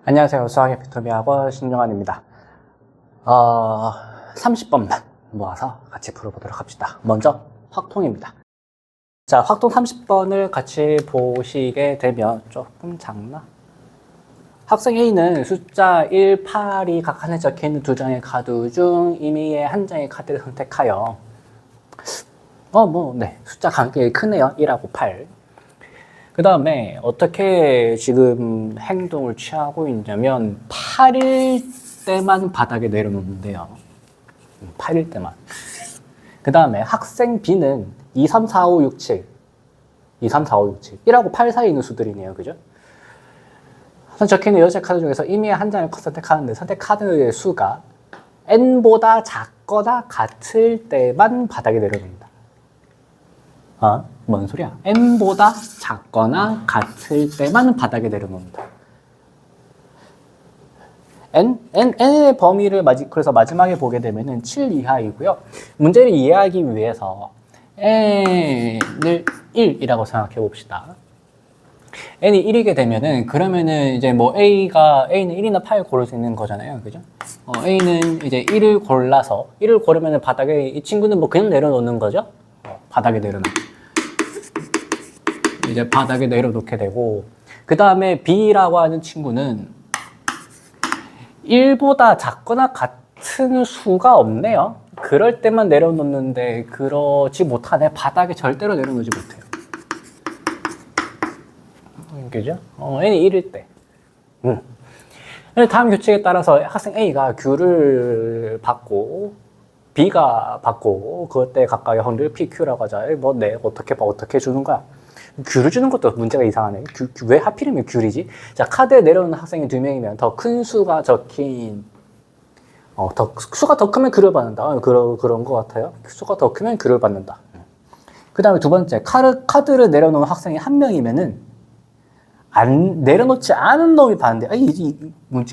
안녕하세요. 수학의 피터비학원 신정환입니다. 30번만 모아서 같이 풀어보도록 합시다. 먼저 확통입니다. 자, 확통 30번을 같이 보시게 되면 조금 작나? 학생 A는 숫자 1, 8이 각 칸에 적혀있는 두 장의 카드 중 임의의 한 장의 카드를 선택하여 숫자 관계가 크네요. 1하고 8. 그 다음에 어떻게 지금 행동을 취하고 있냐면 8일 때만 바닥에 내려놓는데요. 8일 때만. 그 다음에 학생 B는 2, 3, 4, 5, 6, 7 2, 3, 4, 5, 6, 7 1하고 8 사이에 있는 수들이네요. 그죠? 적혀있는 6개 카드 중에서 임의의 한 장을 선택하는데 선택 카드의 수가 n보다 작거나 같을 때만 바닥에 내려놓는다. 뭔 소리야? n보다 작거나 같을 때만 바닥에 내려놓는다. n의 범위를 그래서 마지막에 보게 되면은 7 이하이고요. 문제를 이해하기 위해서 n을 1이라고 생각해 봅시다. n이 1이게 되면은 그러면은 이제 A는 1이나 8 고를 수 있는 거잖아요. 그죠? A는 이제 1을 골라서 1을 고르면은 바닥에 이 친구는 그냥 내려놓는 거죠? 바닥에 내려놓고. 이제 바닥에 내려놓게 되고, 그 다음에 B라고 하는 친구는 1보다 작거나 같은 수가 없네요. 그럴 때만 내려놓는데, 그렇지 못하네. 바닥에 절대로 내려놓지 못해요. 그죠? n이 1일 때. 다음 규칙에 따라서 학생 A가 Q를 받고, B가 받고, 그때 각각의 확률 PQ라고 하자. 어떻게 주는 거야? 귤을 주는 것도 문제가 이상하네. 왜 하필이면 귤이지? 자, 카드에 내려오는 학생이 2명이면 더 큰 수가 적힌, 수가 더 크면 귤을 받는다. 그런 것 같아요. 수가 더 크면 귤을 받는다. 그 다음에 두 번째, 카드를 내려놓은 학생이 1명이면은, 내려놓지 않은 놈이 받는데,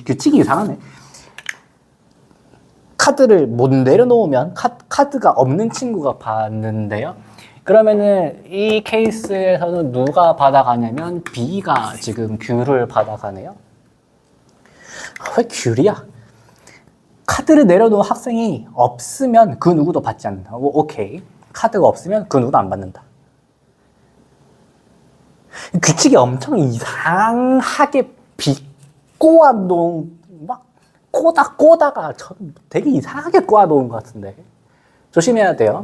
규칙이 이상하네. 카드를 못 내려놓으면 카드가 없는 친구가 받는데요. 그러면은 이 케이스에서는 누가 받아가냐면 B가 지금 귤을 받아가네요. 왜 귤이야? 카드를 내려놓은 학생이 없으면 그 누구도 받지 않는다. 오케이. 카드가 없으면 그 누구도 안 받는다. 규칙이 엄청 이상하게 꼬아놓은, 꼬다가 되게 이상하게 꼬아놓은 것 같은데. 조심해야 돼요.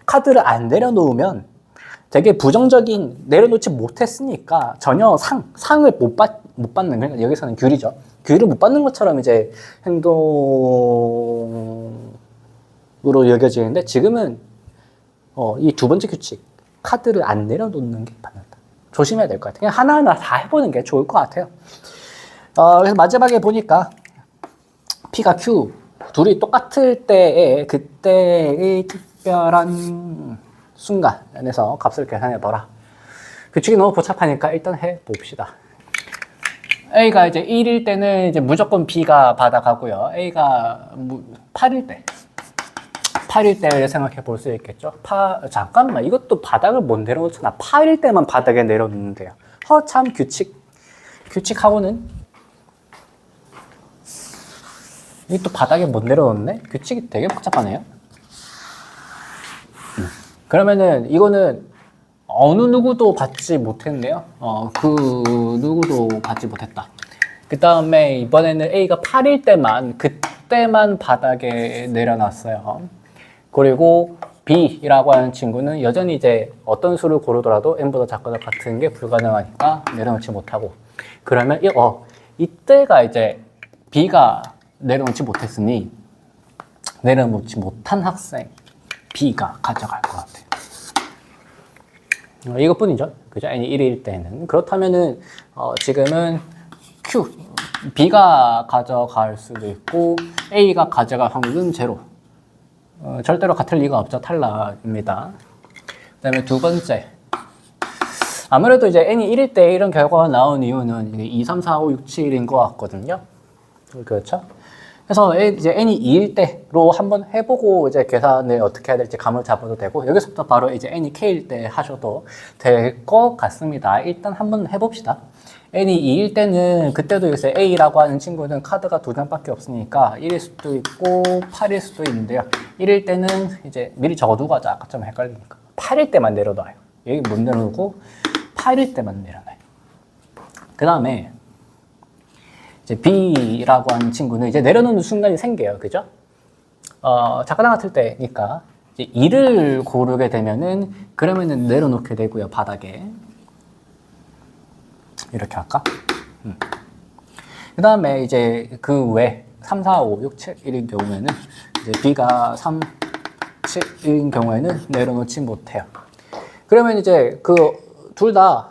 카드를 안 내려놓으면 되게 부정적인, 내려놓지 못했으니까 전혀 상을 못 받는, 그러니까 여기서는 귤이죠. 귤을 못 받는 것처럼 이제 행동으로 여겨지는데 지금은 이 두 번째 규칙, 카드를 안 내려놓는 게 받는다. 조심해야 될 것 같아요. 그냥 하나하나 다 해보는 게 좋을 것 같아요. 그래서 마지막에 보니까 P가 Q, 둘이 똑같을 때에 그때의 특별한 순간에서 값을 계산해봐라. 규칙이 너무 복잡하니까 일단 해봅시다. A가 이제 1일 때는 이제 무조건 B가 받아가고요. A가 8일 때를 생각해 볼 수 있겠죠. 잠깐만, 이것도 바닥을 못 내려놓잖아. 8일 때만 바닥에 내려놓는데요. 참 규칙하고는 이게 또 바닥에 못 내려놓네? 규칙이 되게 복잡하네요. 그러면은 이거는 어느 누구도 받지 못했네요. 그 누구도 받지 못했다. 그 다음에 이번에는 A가 8일 때만, 그때만 바닥에 내려놨어요. 그리고 B라고 하는 친구는 여전히 이제 어떤 수를 고르더라도 n보다 작거나 같은 게 불가능하니까 내려놓지 못하고. 그러면 이때가 이제 B가 내려놓지 못했으니 내려놓지 못한 학생 B가 가져갈 것 같아요. 이것뿐이죠. 그죠? n이 1일 때는. 그렇다면은 지금은 B가 가져갈 수도 있고 A가 가져갈 확률은 제로. 절대로 같을 리가 없죠. 탈락입니다. 그 다음에 두 번째, 아무래도 이제 n이 1일 때 이런 결과가 나온 이유는 2, 3, 4, 5, 6, 7인 것 같거든요. 그렇죠? 그래서 이제 n이 2일 때로 한번 해보고 이제 계산을 어떻게 해야 될지 감을 잡아도 되고, 여기서부터 바로 이제 n이 k일 때 하셔도 될 것 같습니다. 일단 한번 해봅시다. n이 2일 때는 그때도 이제 a라고 하는 친구는 카드가 2장밖에 없으니까 1일 수도 있고 8일 수도 있는데요. 1일 때는 이제 미리 적어두고 하자. 아까 좀 헷갈리니까 8일 때만 내려놔요. 여기 못 내려놓고 8일 때만 내려놔요. 그 다음에 이제 b라고 하는 친구는 이제 내려놓는 순간이 생겨요. 그죠? 작가당 같을 때니까 이제 2를 고르게 되면은 그러면은 내려놓게 되고요. 바닥에 이렇게 할까? 그 다음에 이제 그 외 3, 4, 5, 6, 7, 1인 경우에는 이제 B가 3, 7인 경우에는 내려놓지 못해요. 그러면 이제 그 둘 다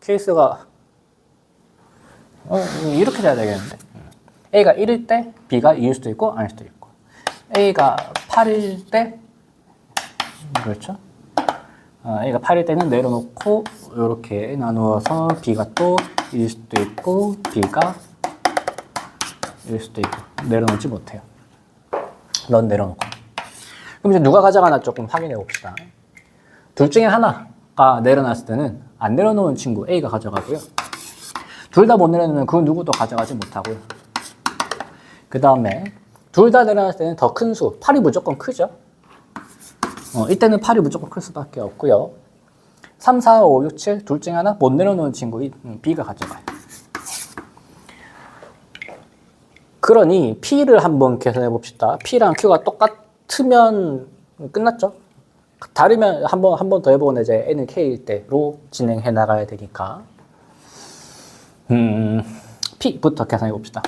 케이스가 이렇게 돼야 되겠는데 A가 1일 때 B가 2일 수도 있고 아닐 수도 있고 A가 8일 때 그렇죠? A가 8일 때는 내려놓고 이렇게 나누어서 B가 또 1일 수도 있고 B가 1일 수도 있고 내려놓지 못해요. 넌 내려놓고. 그럼 이제 누가 가져가나 조금 확인해 봅시다. 둘 중에 하나가 내려놨을 때는 안 내려놓은 친구 A가 가져가고요. 둘 다 못 내려놓으면 그 누구도 가져가지 못하고요. 그 다음에 둘 다 내려놨을 때는 더 큰 수, 8이 무조건 크죠. 이때는 8이 무조건 클 수밖에 없고요. 3, 4, 5, 6, 7 둘 중에 하나 못 내려놓은 친구 B가 가져가요. 그러니 P를 한번 계산해 봅시다. P랑 Q가 똑같으면 끝났죠. 다르면 한 번 더 해보고 이제 N은 K일 때로 진행해 나가야 되니까 P부터 계산해 봅시다.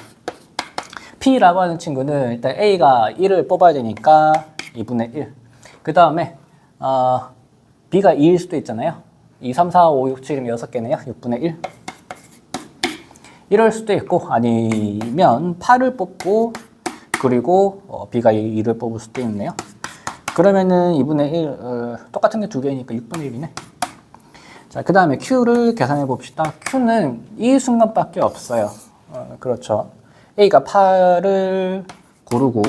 P라고 하는 친구는 일단 A가 1을 뽑아야 되니까 2분의 1. 그 다음에 B가 2일 수도 있잖아요. 2, 3, 4, 5, 6, 7이면 6개네요. 6분의 1. 이럴 수도 있고 아니면 8을 뽑고 그리고 B가 2를 뽑을 수도 있네요. 그러면은 2분의 1 똑같은 게 2개니까 6분의 1이네. 자, 그 다음에 Q를 계산해 봅시다. Q는 이 순간밖에 없어요. 그렇죠. A가 8을 고르고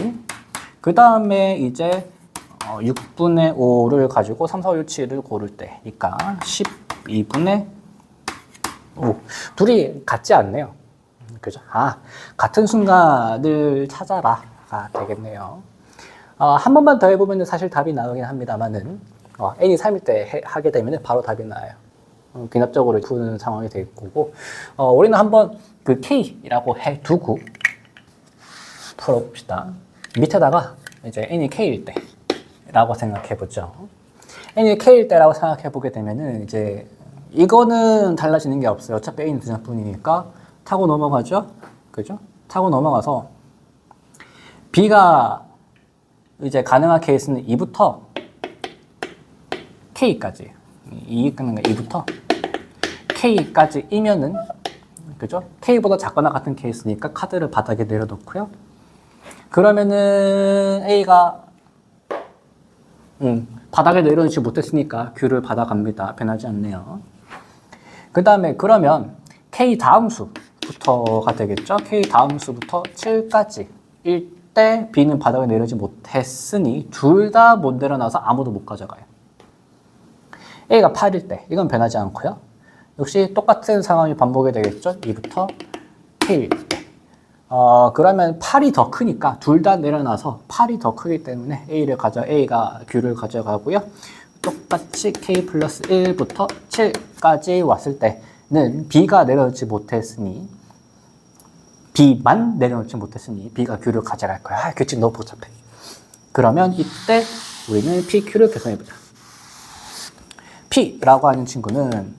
그 다음에 이제 6분의 5를 가지고 3, 4, 5, 6, 7을 고를 때니까 12분의 5. 둘이 같지 않네요. 그죠? 같은 순간을 찾아라가 되겠네요. 한 번만 더 해보면 사실 답이 나오긴 합니다만은 n이 3일 때 하게 되면 바로 답이 나와요. 귀납적으로 푸는 상황이 될 거고 우리는 한번 그 K라고 해두고 풀어봅시다. 밑에다가 이제 n이 K일 때 라고 생각해 보죠. n이 K일 때라고 생각해 보게 되면은 이제 이거는 달라지는 게 없어요. 어차피 n이 2장뿐이니까 타고 넘어가죠. 그죠? 타고 넘어가서 B가 이제 가능한 케이스는 2부터 K까지 2 끊는 거 2부터 K까지이면은 그죠? K보다 작거나 같은 케이스니까 카드를 바닥에 내려놓고요. 그러면은 A가 바닥에 내려놓지 못했으니까 Q를 받아갑니다. 변하지 않네요. 그 다음에 그러면 K 다음 수부터가 되겠죠? K 다음 수부터 7까지 일 때 B는 바닥에 내려오지 못했으니 둘 다 못 내려놔서 아무도 못 가져가요. A가 8일 때 이건 변하지 않고요. 역시 똑같은 상황이 반복이 되겠죠? 2부터 K일 때. 그러면 8이 더 크니까 둘 다 내려놔서 8이 더 크기 때문에 A가 Q를 가져가고요. 똑같이 K 플러스 1부터 7까지 왔을 때는 B가 내려오지 못했으니 B만 내려놓지 못했으니 B가 Q를 가져갈 거야. 규칙 너무 복잡해. 그러면 이때 우리는 PQ를 계산해보자. P라고 하는 친구는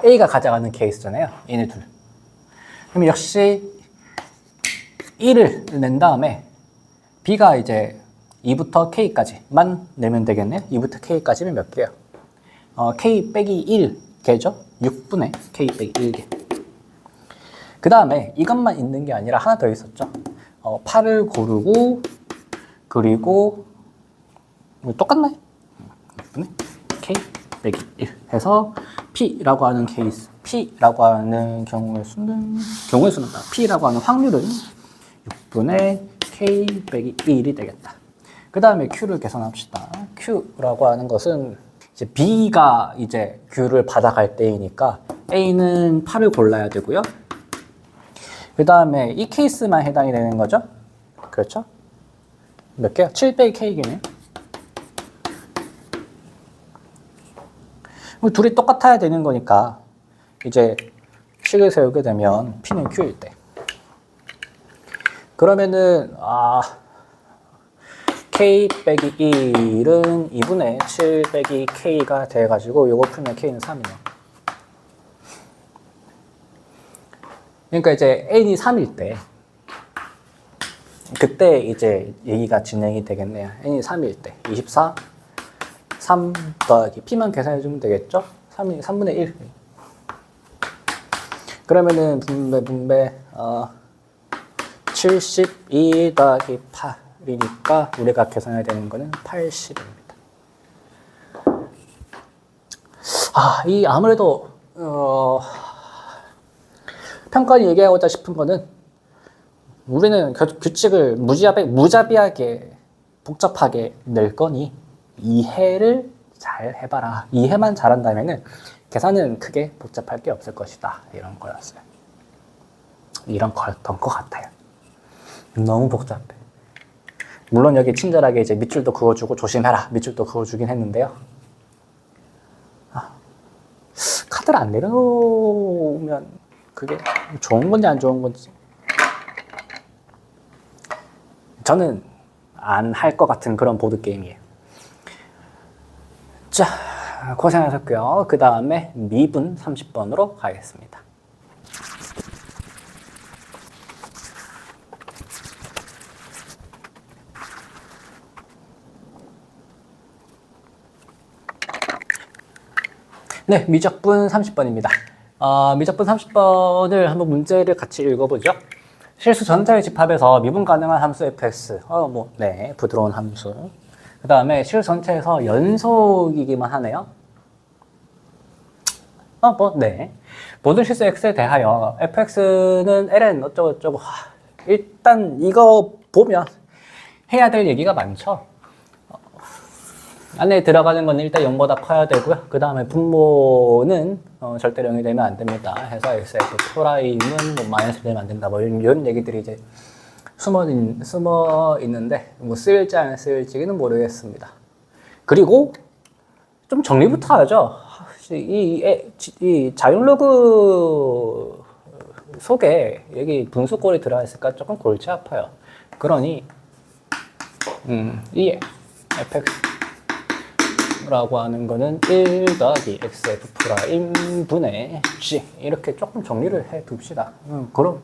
A가 가져가는 케이스잖아요. 얘네 둘. 그럼 역시 1을 낸 다음에 B가 이제 2부터 K까지만 내면 되겠네요. 2부터 K까지면 몇 개요? K 빼기 1개죠? 6분의 K 빼기 1개. 그 다음에 이것만 있는 게 아니라 하나 더 있었죠. 8을 고르고 그리고 똑같나요? 6분의 K 빼기 1 해서 P라고 하는 케이스, P라고 하는 경우의 수는 P라고 하는 확률은 6분의 K 빼기 1이 되겠다. 그 다음에 Q를 계산합시다. Q라고 하는 것은 이제 B가 이제 Q를 받아갈 때이니까 A는 8을 골라야 되고요. 그 다음에 이 케이스만 해당이 되는 거죠. 그렇죠? 몇 개요? 7 빼기 K이네. 둘이 똑같아야 되는 거니까 이제 식을 세우게 되면 P는 Q일 때. 그러면은 K 빼기 1은 2분의 7 빼기 K가 돼가지고 요거 풀면 K는 3이네요. 그러니까 이제 N이 3일 때 그때 이제 얘기가 진행이 되겠네요. N이 3일 때 24 3 더하기 P만 계산해 주면 되겠죠? 3분의 1. 그러면은 분배 72 더하기 8이니까 우리가 계산해야 되는 거는 80입니다. 이 아무래도 평가를 얘기하고자 싶은 거는 우리는 규칙을 무자비하게 복잡하게 낼 거니 이해를 잘 해봐라. 이해만 잘한다면은 계산은 크게 복잡할 게 없을 것이다. 이런 거였어요. 이런 거였던 것 같아요. 너무 복잡해. 물론 여기 친절하게 이제 밑줄도 그어주고 조심해라. 밑줄도 그어주긴 했는데요. 카드를 안 내려오면 그게 좋은 건지 안 좋은 건지 저는 안 할 것 같은 그런 보드게임이에요. 자, 고생하셨고요. 그 다음에 미분 30번으로 가겠습니다. 네, 미적분 30번입니다. 미적분 30번을 한번 문제를 같이 읽어보죠. 실수 전체의 집합에서 미분 가능한 함수 fx. 네, 부드러운 함수. 그 다음에 실수 전체에서 연속이기만 하네요. 네. 모든 실수 x에 대하여 fx는 ln 어쩌고저쩌고. 일단 이거 보면 해야 될 얘기가 많죠. 안에 들어가는 건 일단 0보다 커야 되고요. 그 다음에 분모는 절대로 0이 되면 안 됩니다. 해서 xf 프라임은 마이너스 되면 안 된다. 이런 얘기들이 이제 숨어 있는데 쓰일지 안 쓰일지는 모르겠습니다. 그리고 좀 정리부터 하죠. 이 자율로그 속에 여기 분수꼴이 들어가 있으니까 조금 골치 아파요. 그러니 이 fx 라고 하는 거는 1 더하기 xf 프라임 분의 g 이렇게 조금 정리를 해 둡시다. 그럼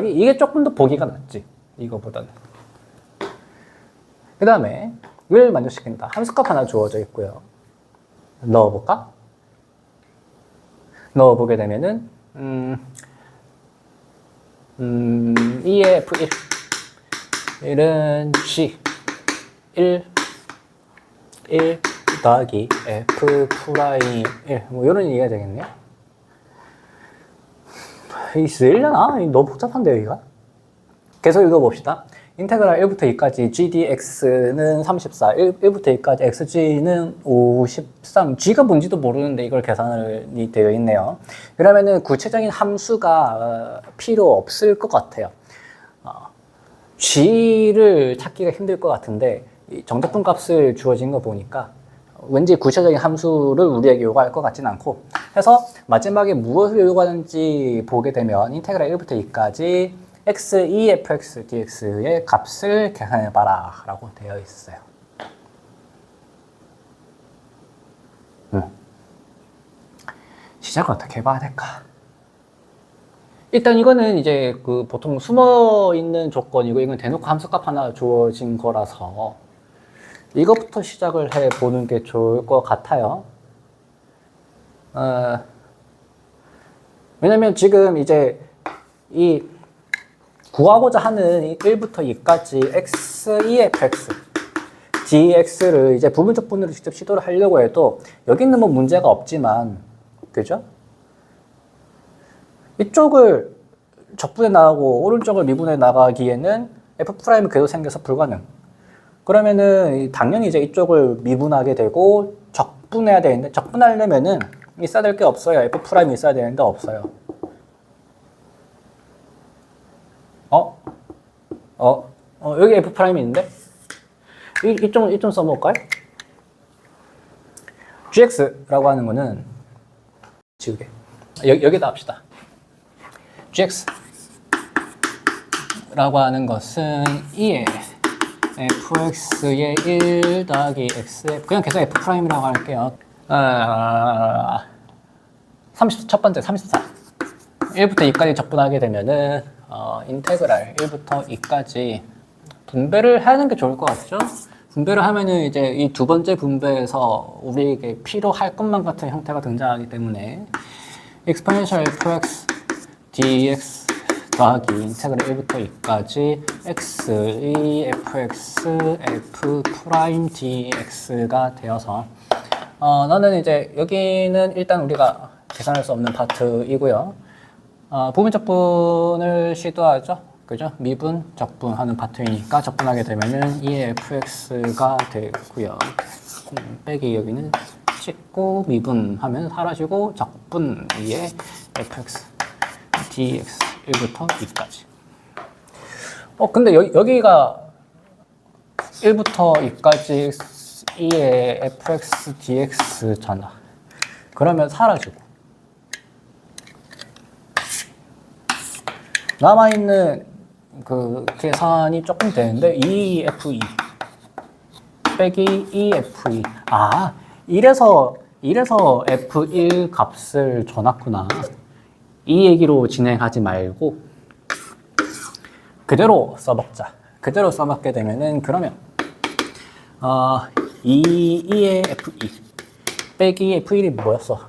이게 조금 더 보기가 낫지 이거보다는. 그 다음에 을 만족시킨다. 함수값 하나 주어져 있고요. 넣어볼까? 넣어보게 되면은 EF1 1은 G 1 더하기 F 프라임 1 이런 얘기가 되겠네요. 이 쓰려나? 너무 복잡한데 여기가? 계속 읽어봅시다. 인테그랄 1부터 2까지 GDX는 34, 1부터 2까지 XG는 53. G가 뭔지도 모르는데 이걸 계산이 되어 있네요. 그러면은 구체적인 함수가 필요 없을 것 같아요. G를 찾기가 힘들 것 같은데 정적분 값을 주어진 거 보니까 왠지 구체적인 함수를 우리에게 요구할 것 같진 않고 해서 마지막에 무엇을 요구하는지 보게 되면 인테그랄 1부터 2까지 x, e, fx, dx의 값을 계산해봐라 라고 되어 있어요. 시작을 어떻게 해봐야 될까? 일단 이거는 이제 보통 숨어 있는 조건이고 이건 대놓고 함수값 하나 주어진 거라서 이것부터 시작을 해보는 게 좋을 것 같아요. 왜냐면 지금 이제 이 구하고자 하는 이 1부터 2까지 x, e, fx, dx를 이제 부분적분으로 직접 시도를 하려고 해도 여기는 뭐 문제가 없지만, 그죠? 이쪽을 적분해 나가고 오른쪽을 미분해 나가기에는 f' 궤도 생겨서 불가능. 그러면은 당연히 이제 이쪽을 미분하게 되고 적분해야 되는데 적분하려면은 있어야 될 게 없어요. F 프라임 있어야 되는데 없어요. 여기 F 프라임이 있는데 이좀 써볼까요? gx라고 하는 거는 지우개. 여기다 합시다. gx라고 하는 것은 2의 fx의 1 더하기 xf, 그냥 계속 f 프라임이라고 할게요. 첫 번째 34. 1부터 2까지 적분하게 되면은 인테그랄 1부터 2까지 분배를 하는 게 좋을 것 같죠? 분배를 하면은 이제 이 두 번째 분배에서 우리에게 필요할 것만 같은 형태가 등장하기 때문에 exponential fx dx 더하기 인테그랄 1부터 2까지 x의 fx f 프라임 dx가 되어서 너는 이제 여기는 일단 우리가 계산할 수 없는 파트이고요. 부분 적분을 시도하죠. 그죠? 미분, 적분하는 파트이니까 적분하게 되면은 2의 fx가 되고요. 빼기 여기는 찍고 미분하면 사라지고 적분 2의 fx dx 1부터 2까지. 근데 여기가 1부터 2까지 2의 fx dx잖아. 그러면 사라지고 남아있는 그 계산이 조금 되는데 2fe 빼기 2fe. 이래서 f1 값을 줘놨구나. 이 얘기로 진행하지 말고 그대로 써먹자. 그대로 써먹게 되면은 그러면 2의 f2 빼기 f1이 뭐였어?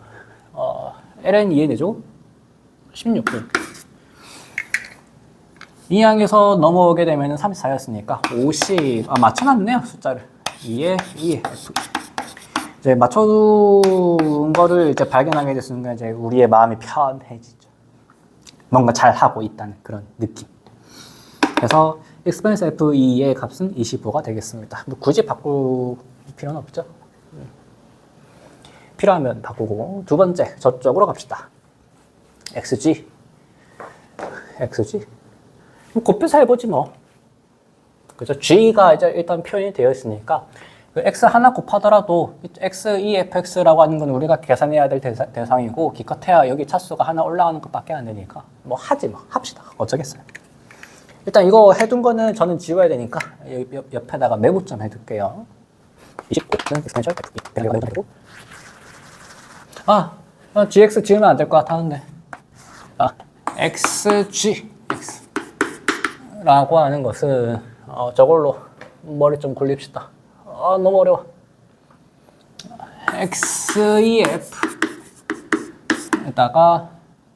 ln 2의 4제곱 16분. 이 항에서 넘어오게 되면 34였으니까 50, 맞춰놨네요, 숫자를. 2에 F. 이제 맞춰둔 거를 이제 발견하게 된 순간 이제 우리의 마음이 편해지죠. 뭔가 잘 하고 있다는 그런 느낌. 그래서 exponential F2의 값은 25가 되겠습니다. 뭐 굳이 바꿀 필요는 없죠. 필요하면 바꾸고. 두 번째, 저쪽으로 갑시다. xg. 곱해서 해보지 뭐. 그죠? g가 이제 일단 표현이 되어 있으니까 그 x 하나 곱하더라도 x2fx라고 하는 건 우리가 계산해야 될 대상이고 기껏해야 여기 차수가 하나 올라가는 것밖에 안 되니까 뭐 합시다. 어쩌겠어요. 일단 이거 해둔 거는 저는 지워야 되니까 옆에다가 메모 좀 해둘게요. 29는 exponential f2 gx 지우면 안 될 것 같았는데 xg 라고 하는 것은 저걸로 머리 좀 굴립시다. 너무 어려워. x2f 에다가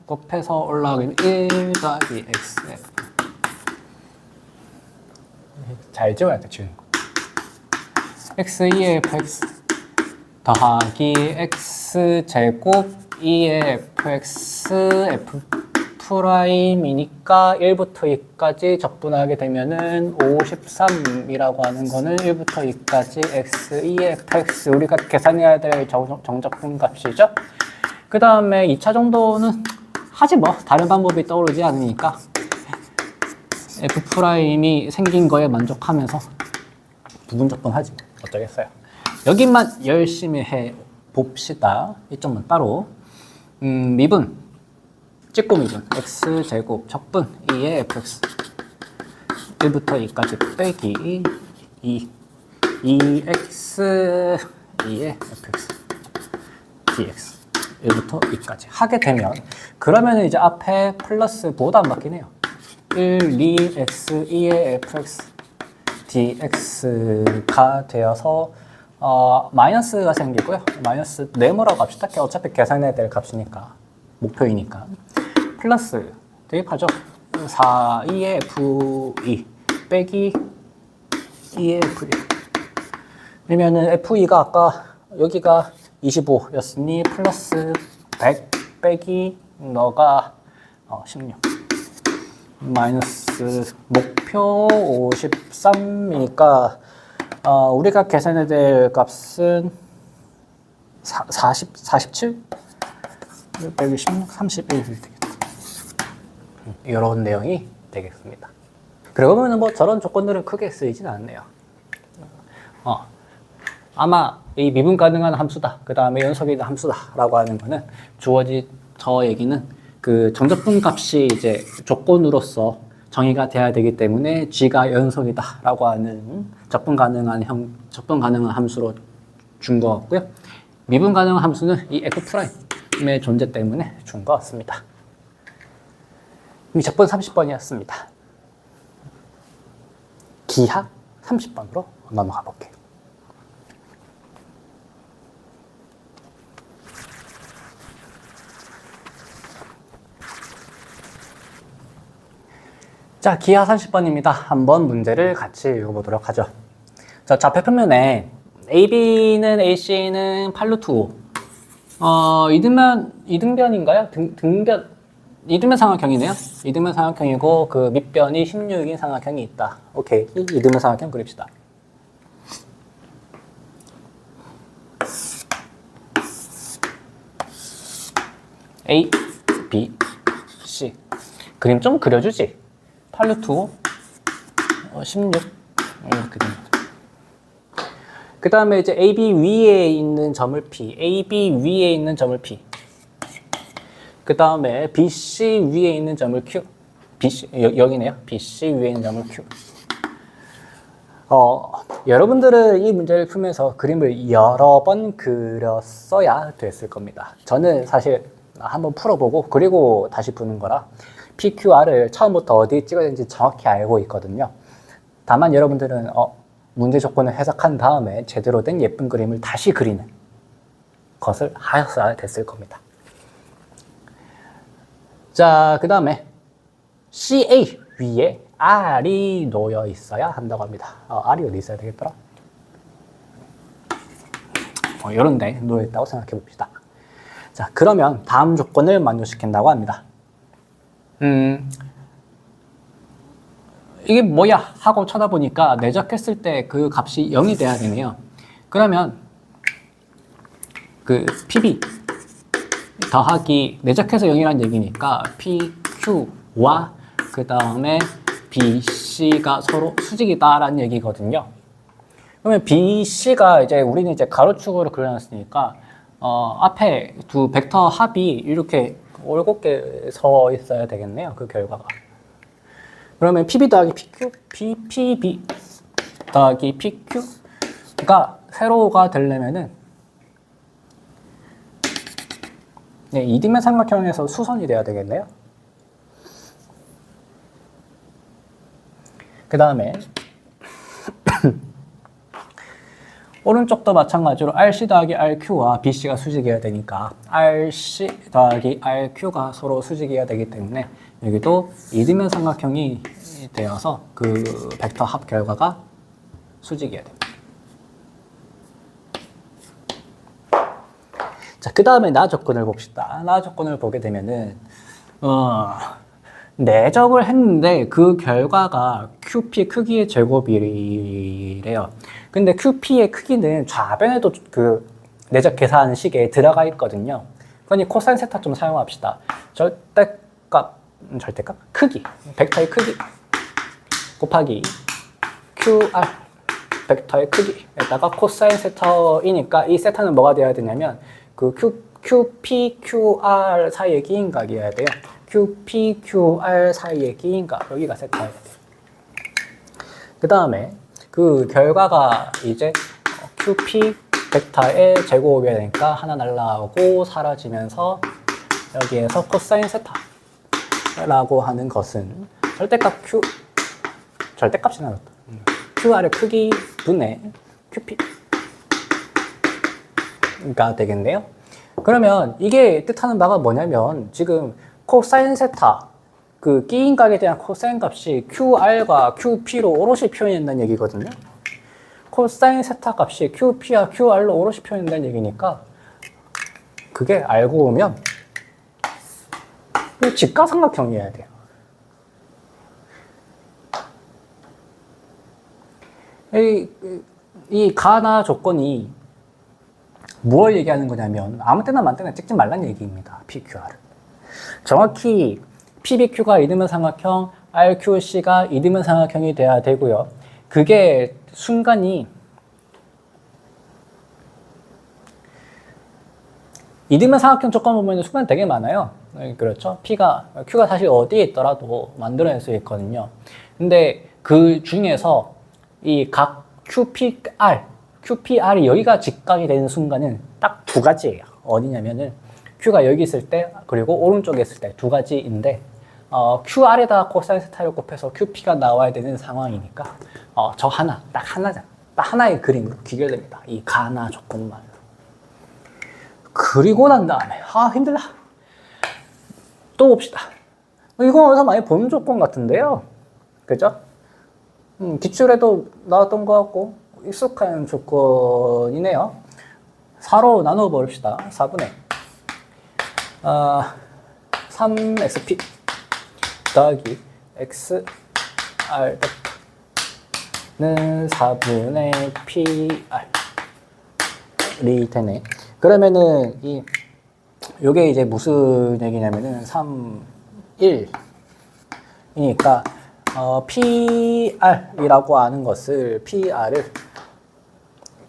곱해서 올라가면 1 더하기 xf. 잘 지워야 돼, 지우는 거. x2fx 더하기 x제곱 2fx f 프라임이니까 1부터 2까지 적분하게 되면은 53이라고 하는 거는 1부터 2까지 x2fx 우리가 계산해야 될 정적분 값이죠. 그 다음에 2차 정도는 하지 뭐. 다른 방법이 떠오르지 않으니까 f 프라임이 생긴 거에 만족하면서 부분 적분하지 뭐. 어쩌겠어요. 여기만 열심히 해 봅시다. 이 점은 따로 미분 찍고 미분 x제곱 적분 2의 fx 1부터 2까지 빼기 2x 2의 fx dx 1부터 2까지 하게 되면 그러면 이제 앞에 플러스 보다 안 바뀌네요. 1, 2x 2의 fx dx가 되어서 마이너스가 생기고요. 마이너스 네모라고 합시다. 어차피 계산해야 될 값이니까 목표이니까 플러스 대입하죠. 4의 f2 빼기 2의 f1 그러면은 f2가 아까 여기가 25였으니 플러스 100 빼기 너가 16 마이너스 목표 53이니까 우리가 계산해야 될 값은 47? 126, 31 되겠다. 이런 내용이 되겠습니다. 그러고 보면 뭐 저런 조건들은 크게 쓰이진 않네요. 아마 이 미분 가능한 함수다. 그 다음에 연속이 있는 함수다. 라고 하는 거는 주어진 저 얘기는 그 정적분 값이 이제 조건으로서 정의가 돼야 되기 때문에 G가 연속이다. 라고 하는 적분 가능한 함수로 준 것 같고요. 미분 가능한 함수는 이 F'의 존재 때문에 준 것 같습니다. 이 적분 30번이었습니다. 기하 30번으로 넘어가 볼게요. 자, 기하 30번입니다. 한번 문제를 같이 읽어보도록 하죠. 자, 좌표표면에 AB는 AC는 8루트 5. 이등변인가요? 이등변 삼각형이네요. 이등변 삼각형이고 그 밑변이 16인 삼각형이 있다. 오케이, 이등변 삼각형 그립시다. A, B, C. 그림 좀 그려주지. 8루트 5, 16 이렇게 됩니다. 그 다음에 이제 AB 위에 있는 점을 P, AB 위에 있는 점을 P. 그 다음에 BC 위에 있는 점을 Q. BC 여기네요. BC 위에 있는 점을 Q. 여러분들은 이 문제를 풀면서 그림을 여러 번 그렸어야 됐을 겁니다. 저는 사실 한번 풀어보고 그리고 다시 푸는 거라 PQR을 처음부터 어디 찍어야 되는지 정확히 알고 있거든요. 다만 여러분들은 문제 조건을 해석한 다음에 제대로 된 예쁜 그림을 다시 그리는 것을 하였어야 됐을 겁니다. 자, 그 다음에 CA 위에 R이 놓여 있어야 한다고 합니다. R이 어디 있어야 되겠더라? 이런 데 놓여 있다고 생각해 봅시다. 자, 그러면 다음 조건을 만족시킨다고 합니다. 이게 뭐야 하고 쳐다보니까 내적했을 때 그 값이 0이 돼야 되네요. 그러면 그 PB 더하기 내적해서 0이라는 얘기니까 PQ와 그 다음에 BC가 서로 수직이다라는 얘기거든요. 그러면 BC가 이제 우리는 이제 가로축으로 그려놨으니까 앞에 두 벡터 합이 이렇게 올곧게 서 있어야 되겠네요. 그 결과가. 그러면 PB 더하기 PQ, PB 더하기 PQ가 세로가 되려면은 네, 이등변 삼각형에서 수선이 돼야 되겠네요. 그 다음에 오른쪽도 마찬가지로 RC 더하기 RQ와 BC가 수직이어야 되니까 RC 더하기 RQ가 서로 수직이어야 되기 때문에 여기도 이등변 삼각형이 되어서 그 벡터 합 결과가 수직이어야 됩니다. 자, 그 다음에 나 조건을 봅시다. 나 조건을 보게 되면은 내적을 했는데 그 결과가 QP 크기의 제곱이래요. 근데 QP의 크기는 좌변에도 그 내적 계산식에 들어가 있거든요. 그러니 코사인 세타 좀 사용합시다. 절대값? 크기, 벡터의 크기 곱하기 QR 벡터의 크기에다가 코사인 세타이니까 이 세타는 뭐가 되어야 되냐면 그 QP, QR 사이의 기인각이어야 돼요. QP, QR 사이의 기인각, 여기가 세타여야 돼요. 그 다음에 그 결과가 이제 QP 벡터의 제곱이어야 되니까 하나 날라오고 사라지면서 여기에서 코사인 세타라고 하는 것은 절대값이 나왔다. QR의 크기 분의 QP가 되겠네요. 그러면 이게 뜻하는 바가 뭐냐면 지금 코사인 세타 그 끼인각에 대한 코사인 값이 QR과 QP로 오롯이 표현된다는 얘기거든요. 코사인 세타 값이 QP와 QR로 오롯이 표현된다는 얘기니까 그게 알고 보면 직각삼각형이어야 돼요. 이 가나 조건이 뭘 얘기하는 거냐면 아무 때나 만 때나 찍지 말란 얘기입니다. PQR을. 정확히 PBQ가 이등변 삼각형, RQC가 이등변 삼각형이 돼야 되고요. 그게 순간이 이등변 삼각형 조건 보면 순간 되게 많아요. 그렇죠? Q가 사실 어디에 있더라도 만들어낼 수 있거든요. 근데 그 중에서 이 각 QPR이 여기가 직각이 되는 순간은 딱 두 가지예요. 어디냐면은 Q가 여기 있을 때 그리고 오른쪽에 있을 때 두 가지인데 QR에다가 코사인 세타를 곱해서 QP가 나와야 되는 상황이니까 저 하나, 딱 하나의 그림으로 귀결됩니다. 이 가나 조건만. 그리고 난 다음에 힘들다. 또 봅시다. 이건 어디서 많이 본 조건 같은데요. 그죠? 기출에도 나왔던 것 같고 익숙한 조건이네요. 4로 나누어 버립시다. 4분의 3xp 더하기 xr 는 4분의 pr이 되네. 그러면은 요게 이제 무슨 얘기냐면은 3, 1이니까 PR이라고 하는 것을 PR을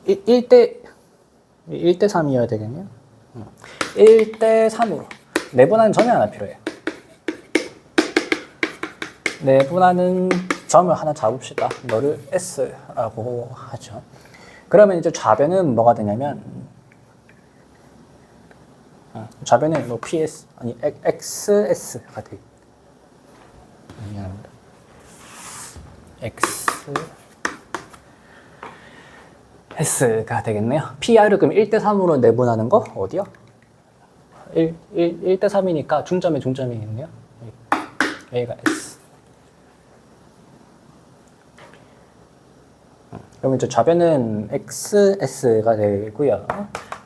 1대 3이어야 되겠네요. 1대 3으로 내분하는 점이 하나 필요해요. 내분하는 점을 하나 잡읍시다. 너를 S라고 하죠. 그러면 이제 좌변은 뭐가 되냐면 좌변은 뭐 PS 아니 XS가 돼. 미안합니다. XS가 되겠네요. PR을 그럼 1대 3으로 내분하는 거 어디요? 1대 3이니까 중점에 중점이 있네요. 여기가 S. 그러면 이제 좌변은 XS가 되고요.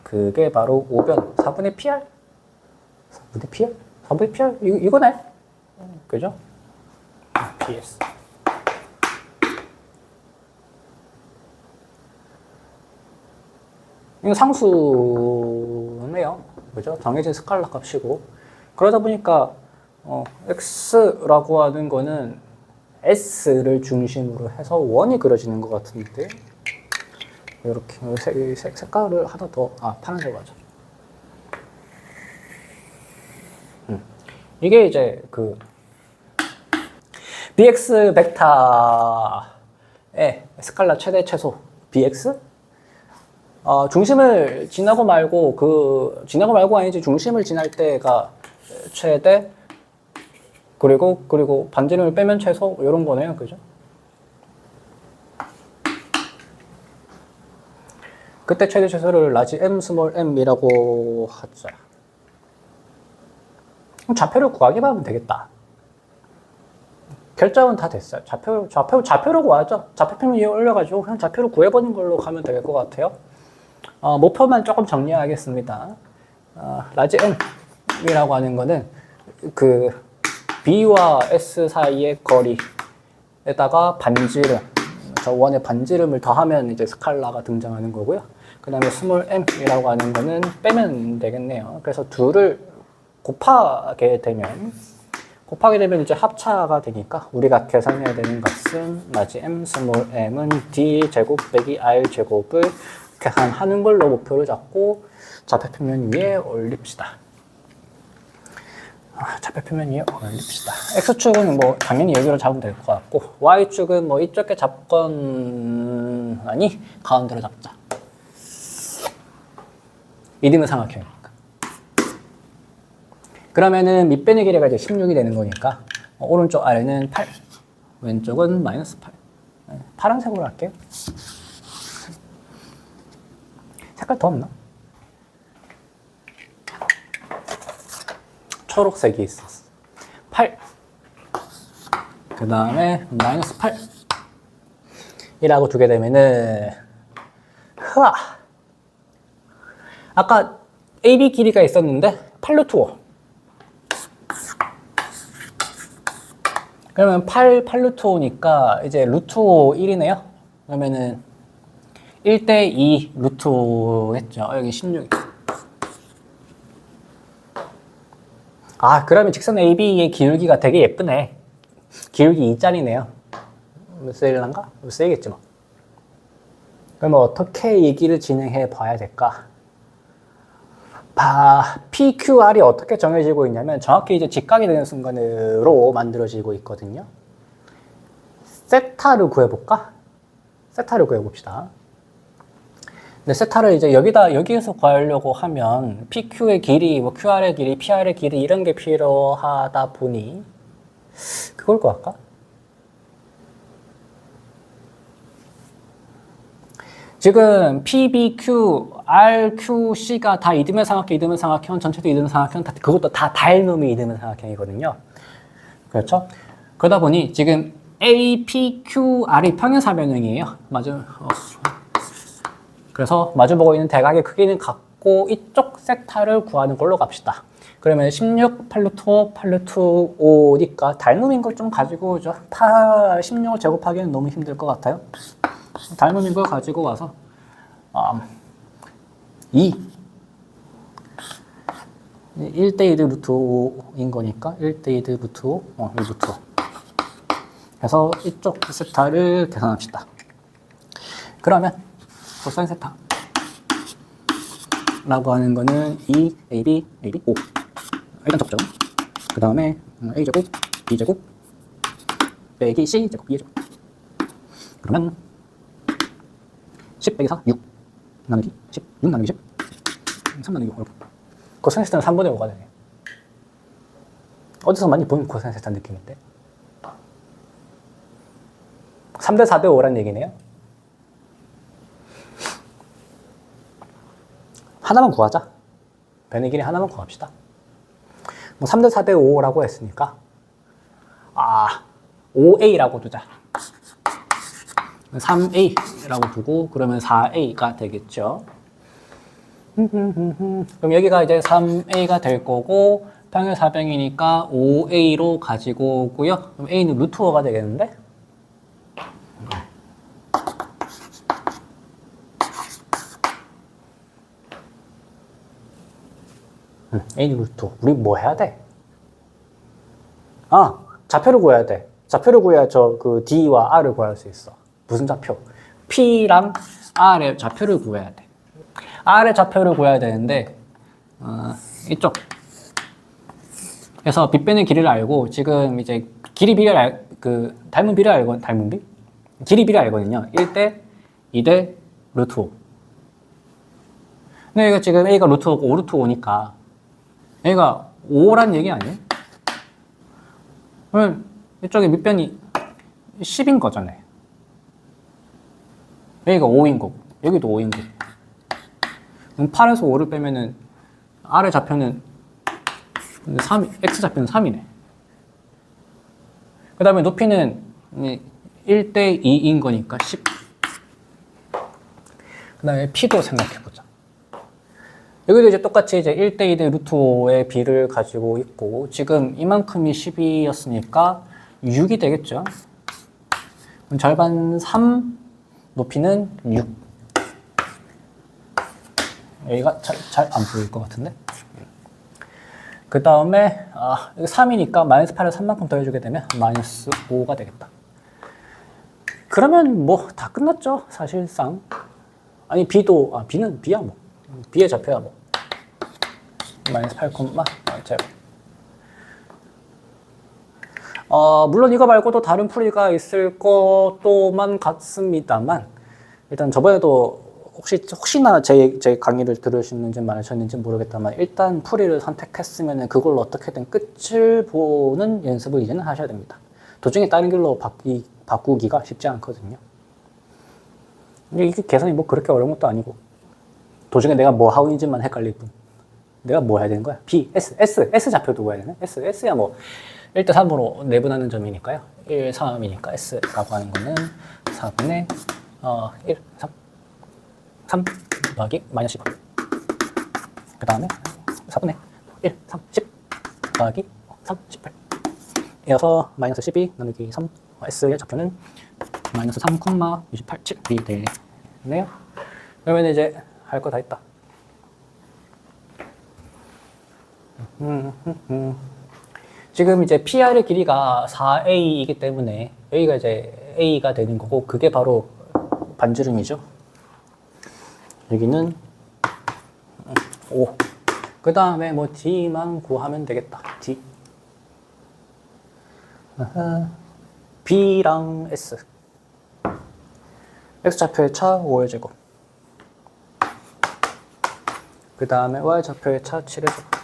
그게 바로 5변 4분의 PR? 4분의 PR? 4분의 PR? 이거네? 그죠? PS. 이거 상수네요. 그죠? 정해진 스칼라 값이고. 그러다 보니까, X라고 하는 거는 S를 중심으로 해서 원이 그려지는 것 같은데. 이렇게 색깔을 하나 더 파란색으로 하자. 이게 이제 그 bx 벡터의 스칼라 최대 최소 bx 중심을 지나고 말고 아니지 중심을 지날 때가 최대 그리고 반지름을 빼면 최소 이런 거네요, 그죠? 그때 최대 최소를 라지 m 스몰 m이라고 하자. 그럼 좌표를 구하기만 하면 되겠다. 결정은 다 됐어요. 좌표로 구하죠. 좌표표면 위에 올려가지고 그냥 좌표를 구해보는 걸로 가면 될 것 같아요. 목표만 조금 정리하겠습니다. 라지 m이라고 하는 거는 그 b와 s 사이의 거리에다가 반지름, 저 원의 반지름을 더하면 이제 스칼라가 등장하는 거고요. 그 다음에 스몰 m이라고 하는 거는 빼면 되겠네요. 그래서 둘을 곱하게 되면 이제 합차가 되니까 우리가 계산해야 되는 값은 라지 m 스몰 m은 d 제곱 빼기 r 제곱을 계산하는 걸로 목표를 잡고 좌표표면 위에 올립시다. 좌표표면 위에 올립시다. x축은 뭐 당연히 여기로 잡으면 될 것 같고 y축은 뭐 이쪽에 잡건 아니 가운데로 잡자. 이등은 삼각형이니까. 그러면은 밑변의 길이가 이제 16이 되는 거니까 오른쪽 아래는 8, 왼쪽은 마이너스 8. 파란색으로 할게요. 색깔 더 없나? 초록색이 있었어. 8. 그 다음에 마이너스 8. 이라고 두게 되면은 아까 AB 길이가 있었는데 8루트 5. 그러면 8루트 5니까 이제 루트 5 1이네요. 그러면은 1대2 루트 5 했죠. 여기 16. 아, 그러면 직선 AB의 기울기가 되게 예쁘네. 기울기 2짜리네요. 쓰일란가? 쓰이겠지 뭐. 그러면 어떻게 얘기를 진행해 봐야 될까? PQR이 어떻게 정해지고 있냐면 정확히 이제 직각이 되는 순간으로 만들어지고 있거든요. 세타를 구해볼까? 세타를 구해봅시다. 근데 세타를 이제 여기에서 구하려고 하면 PQ의 길이, 뭐 QR의 길이, PR의 길이 이런 게 필요하다 보니 그걸 구할까? 지금 PBQ, RQC가 다 이등변 삼각형, 이등변 삼각형, 전체도 이등변 삼각형, 그것도 다 닮음이 이등변 삼각형이거든요. 그렇죠? 그러다 보니 지금 APQR이 평행사변형이에요. 맞아요. 그래서 마주보고 있는 대각의 크기는 같고 이쪽 세타를 구하는 걸로 갑시다. 그러면 16, 8루트 5, 8루트 5니까 닮음인 걸 좀 가지고 오죠. 16을 제곱하기는 너무 힘들 것 같아요. 닮음인 걸 가지고 와서 2 1대1 루트 5인 거니까 1대1 루트 5, 루트 5 그래서 이쪽 세타를 계산합시다. 그러면 코사인 세타 라고 하는 거는 2 AB, AB 5 일단 적죠. 그 다음에 A제곱, B제곱 빼기 C제곱, B제곱 그러면 10 빼기 4, 6 나누기 10, 6 나누기 10 3 나누기 5 이렇게. 코사인 세타는 3분의 5가 되네요. 어디서 많이 본 코사인 세타 느낌인데 3대 4대 5란 얘기네요. 하나만 구하자. 변의 길이 하나만 구합시다. 뭐 3대 4대 5라고 했으니까 5A라고 두자. 3A라고 두고 그러면 4A가 되겠죠. 그럼 여기가 이제 3A가 될 거고 평행사변이니까 5A로 가지고 오고요. 그럼 A는 루트 5가 되겠는데? A는 루트 5. 우리 뭐 해야 돼? 좌표를 구해야 돼. 좌표를 구해야 그 D와 R을 구할 수 있어. 무슨 좌표? P랑 R의 좌표를 구해야 돼. R의 좌표를 구해야 되는데 이쪽 그래서 빗변의 길이를 알고 지금 이제 길이 비례를 닮은 비례를 알고 길이 비례 알거든요. 1대 2대 루트 5. 근데 이거 지금 A가 루트 5고 5 루트 5니까 A가 5란 얘기 아니에요? 그러면 이쪽에 밑변이 10인 거잖아요. A가 5인 거고 여기도 5인 거고 그럼 8에서 5를 빼면은 R의 좌표는 3, X 좌표는 3이네. 그 다음에 높이는 1대 2인 거니까 10. 그 다음에 P도 생각해보자. 여기도 이제 똑같이 이제 1대 2대 루트 5의 비를 가지고 있고 지금 이만큼이 12였으니까 6이 되겠죠. 그럼 절반 3 높이는 6. 여기가 잘 안 보일 것 같은데. 그 다음에 여기 3이니까 마이너스 8을 3만큼 더해주게 되면 마이너스 5가 되겠다. 그러면 뭐 다 끝났죠 사실상. 아니 B도 B는 B야 뭐. B의 좌표야 뭐. 마이너스 8, 제곱. 물론 이거 말고도 다른 풀이가 있을 것도만 같습니다만 일단 저번에도 혹시나 제 강의를 들으시는지 말하셨는지 모르겠다만 일단 풀이를 선택했으면 그걸로 어떻게든 끝을 보는 연습을 이제는 하셔야 됩니다. 도중에 다른 길로 바꾸기가 쉽지 않거든요. 이게 계산이 뭐 그렇게 어려운 것도 아니고 도중에 내가 뭐 하고 있는지만 헷갈릴 뿐. 내가 뭐 해야 되는 거야? B, S 좌표 두고 해야 되네? S야 뭐 1대 3으로 내분하는 점이니까요. 1, 3이니까 S라고 하는 거는 4분의 1, 3 더하기 마이너스 10. 그 다음에 4분의 1, 3, 10 더하기 3, 18. 이어서 마이너스 12 나누기 3 S의 좌표는 마이너스 3, 28, 7이 네요. 그러면 이제 할 거 다 했다. 지금 이제 PR의 길이가 4A이기 때문에 여기가 이제 A가 되는 거고 그게 바로 반지름이죠. 여기는 5. 그 다음에 뭐 D만 구하면 되겠다. D. B랑 S. X좌표의 차 5의 제곱. 그 다음에 Y좌표의 차 7의 제곱.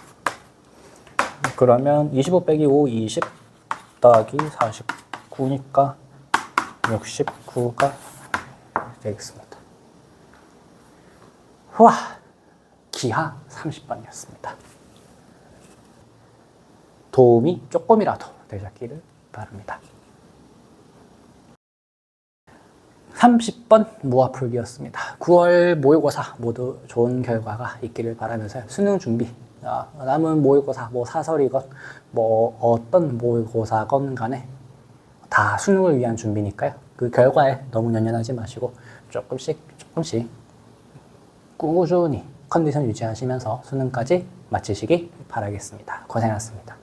그러면 25 빼기 5, 20 더하기 49니까 69가 되겠습니다. 와, 기하 30번이었습니다. 도움이 조금이라도 되셨기를 바랍니다. 30번 모아풀기였습니다. 9월 모의고사 모두 좋은 결과가 있기를 바라면서 수능 준비, 남은 모의고사, 뭐 사설이건 뭐 어떤 모의고사건 간에 다 수능을 위한 준비니까요. 그 결과에 너무 연연하지 마시고 조금씩 꾸준히 컨디션 유지하시면서 수능까지 마치시기 바라겠습니다. 고생하셨습니다.